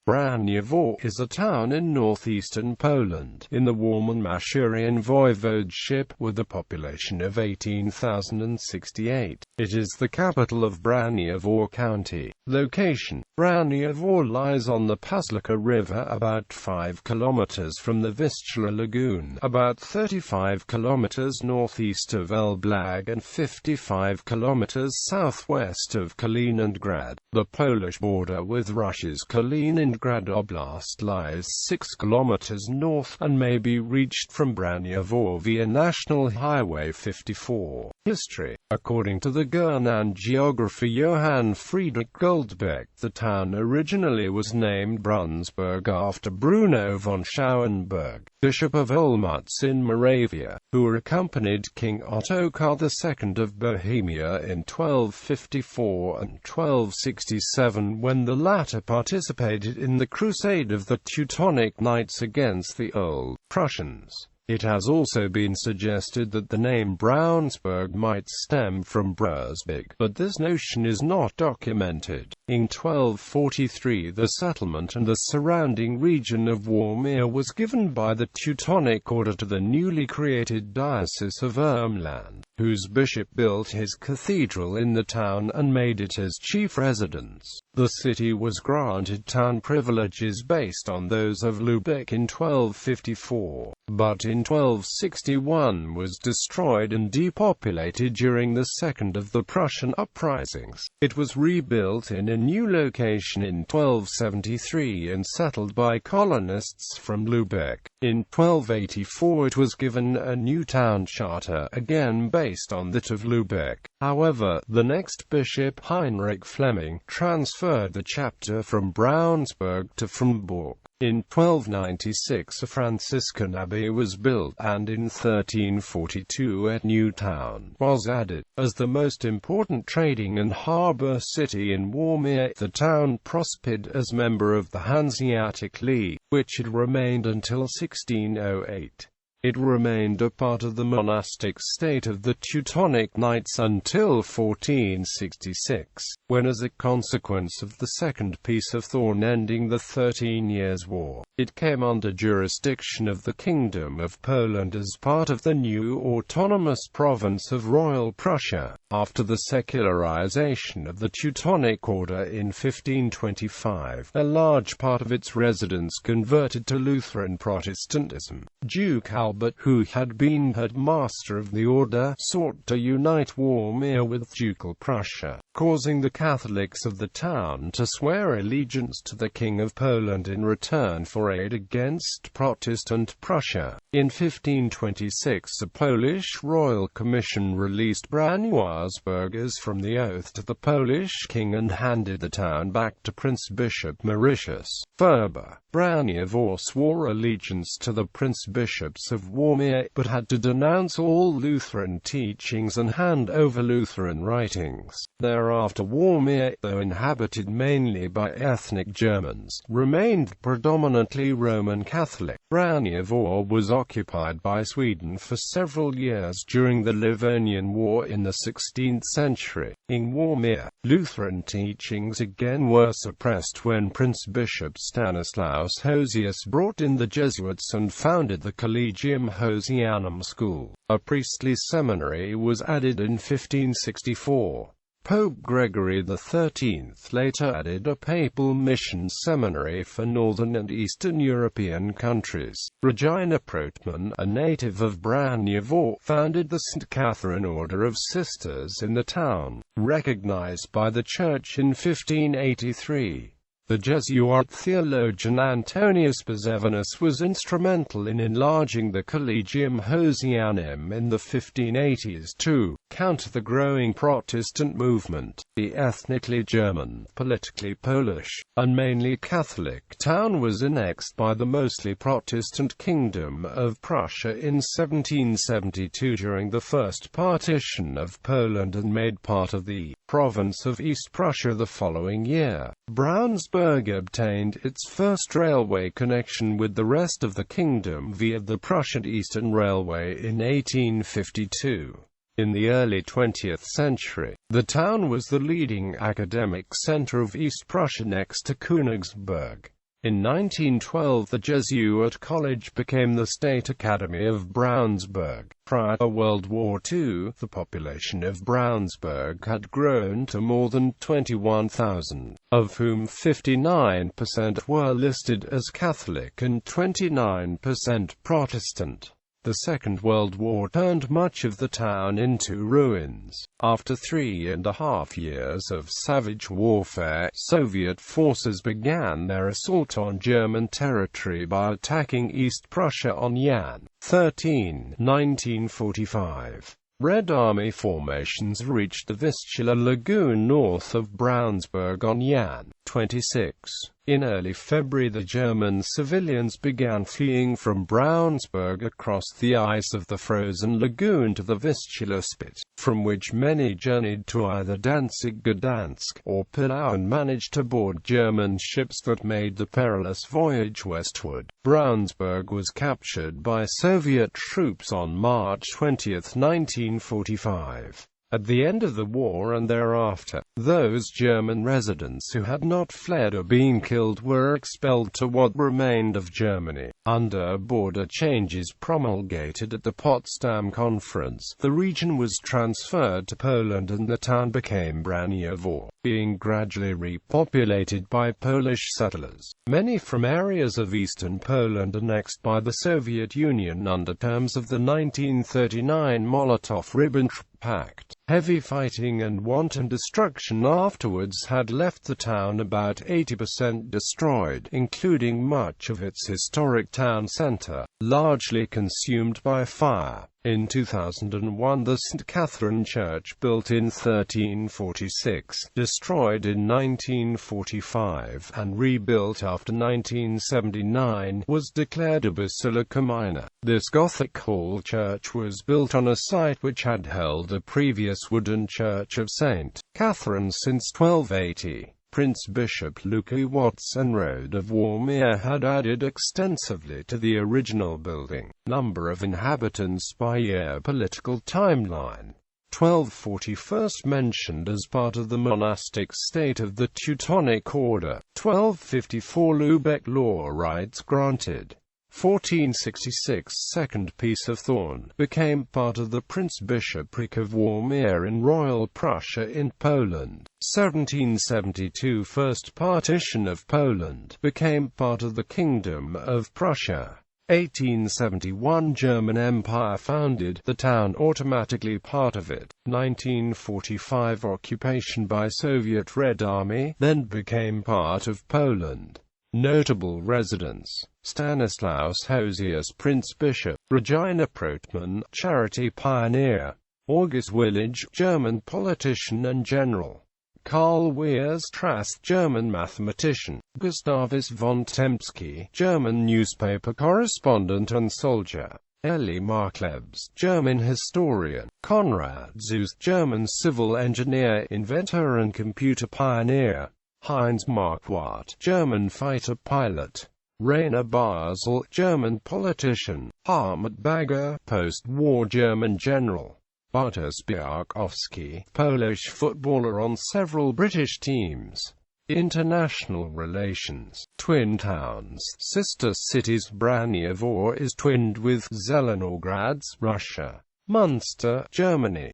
Braniewo is a town in northeastern Poland, in the Warmian-Masurian Voivodeship, with a population of 18,068. It is the capital of Braniewo County. Location: Braniewo lies on the Paslika River, about 5 kilometers from the Vistula Lagoon, about 35 kilometers northeast of Elblag and 55 kilometers southwest of Kaliningrad. The Polish border with Russia's Kaliningrad Oblast lies 6 kilometers north, and may be reached from Braniewo via National Highway 54. History: according to the German geographer Johann Friedrich Goldbeck, the town originally was named Brunsberg after Bruno von Schauenberg, Bishop of Olmütz in Moravia, who accompanied King Ottokar II of Bohemia in 1254 and 1267 when the latter participated in the crusade of the Teutonic Knights against the Old Prussians. It has also been suggested that the name Braunsberg might stem from Brusbig, but this notion is not documented. In 1243 the settlement and the surrounding region of Warmia was given by the Teutonic Order to the newly created Diocese of Ermland, whose bishop built his cathedral in the town and made it his chief residence. The city was granted town privileges based on those of Lübeck in 1254, but in 1261 was destroyed and depopulated during the second of the Prussian uprisings. It was rebuilt in a new location in 1273 and settled by colonists from Lübeck. In 1284 it was given a new town charter, again based on that of Lübeck. However, the next bishop, Heinrich Fleming, transferred the chapter from Braunsberg to Fromburg. In 1296 a Franciscan abbey was built, and in 1342 a new town was added. As the most important trading and harbour city in Warmia, the town prospered as member of the Hanseatic League, which it remained until 1608. It remained a part of the monastic state of the Teutonic Knights until 1466, when, as a consequence of the Second Peace of Thorn ending the 13 Years' War, it came under jurisdiction of the Kingdom of Poland as part of the new autonomous province of Royal Prussia. After the secularization of the Teutonic Order in 1525, a large part of its residents converted to Lutheran Protestantism. Duke Albert, who had been headmaster of the order, sought to unite Warmia with Ducal Prussia, causing the Catholics of the town to swear allegiance to the King of Poland in return for aid against Protestant Prussia. In 1526 a Polish royal commission released Braniewosburgers from the oath to the Polish king and handed the town back to Prince Bishop Mauritius Ferber. Braniewo swore allegiance to the Prince Bishops of Warmia, but had to denounce all Lutheran teachings and hand over Lutheran writings. Thereafter Warmia, though inhabited mainly by ethnic Germans, remained predominantly Roman Catholic. Braniewo was occupied by Sweden for several years during the Livonian War in the 16th century. In Warmia, Lutheran teachings again were suppressed when Prince Bishop Stanislaus Hosius brought in the Jesuits and founded the Collegium Hosianum school. A priestly seminary was added in 1564. Pope Gregory XIII later added a papal mission seminary for northern and eastern European countries. Regina Protman, a native of Braniewo, founded the St. Catherine Order of Sisters in the town, recognized by the Church in 1583. The Jesuit theologian Antonius Bezevanus was instrumental in enlarging the Collegium Hosianum in the 1580s to counter the growing Protestant movement. The ethnically German, politically Polish, and mainly Catholic town was annexed by the mostly Protestant Kingdom of Prussia in 1772 during the First Partition of Poland and made part of the province of East Prussia the following year. Braunsberg obtained its first railway connection with the rest of the kingdom via the Prussian Eastern Railway in 1852. In the early 20th century, the town was the leading academic center of East Prussia next to Königsberg. In 1912 the Jesuit college became the State Academy of Brownsburg. Prior to World War II, the population of Brownsburg had grown to more than 21,000, of whom 59% were listed as Catholic and 29% Protestant. The Second World War turned much of the town into ruins. After 3.5 years of savage warfare, Soviet forces began their assault on German territory by attacking East Prussia on Jan 13, 1945. Red Army formations reached the Vistula Lagoon north of Brownsburg on Jan 26. In early February the German civilians began fleeing from Brownsburg across the ice of the frozen lagoon to the Vistula Spit, from which many journeyed to either Danzig, Gdansk, or Pillau and managed to board German ships that made the perilous voyage westward. Brownsburg was captured by Soviet troops on March 20, 1945. At the end of the war and thereafter, those German residents who had not fled or been killed were expelled to what remained of Germany. Under border changes promulgated at the Potsdam Conference, the region was transferred to Poland and the town became Braniewo, being gradually repopulated by Polish settlers, many from areas of eastern Poland annexed by the Soviet Union under terms of the 1939 Molotov-Ribbentrop Pact. Heavy fighting and wanton destruction afterwards had left the town about 80% destroyed, including much of its historic town centre, largely consumed by fire. In 2001 the St. Catherine Church, built in 1346, destroyed in 1945, and rebuilt after 1979, was declared a basilica minor. This Gothic hall church was built on a site which had held a previous wooden church of St. Catherine since 1280. Prince Bishop Louis Watson-Rode of Warmier had added extensively to the original building. Number of inhabitants by year. Political timeline. 1240 first mentioned as part of the monastic state of the Teutonic Order. 1254 Lubeck law rights granted. 1466 Second Peace of Thorn became part of the Prince-Bishopric of Warmier in Royal Prussia in Poland. 1772 First Partition of Poland became part of the Kingdom of Prussia. 1871 German Empire founded, the town automatically part of it. 1945 Occupation by Soviet Red Army, then became part of Poland. Notable residents: Stanislaus Hosius, Prince-Bishop; Regina Protman, charity pioneer; August Willage, German politician and general; Karl Weierstrass, German mathematician; Gustavus von Tempsky, German newspaper correspondent and soldier; Elie Marklebs, German historian; Konrad Zuse, German civil engineer, inventor and computer pioneer; Heinz Marquardt, German fighter pilot; Rainer Basel, German politician; Hartmut Bagger, post-war German general; Bartosz Białkowski, Polish footballer on several British teams. International relations. Twin towns. Sister cities. Braniewo is twinned with Zelenogradsk, Russia; Munster, Germany;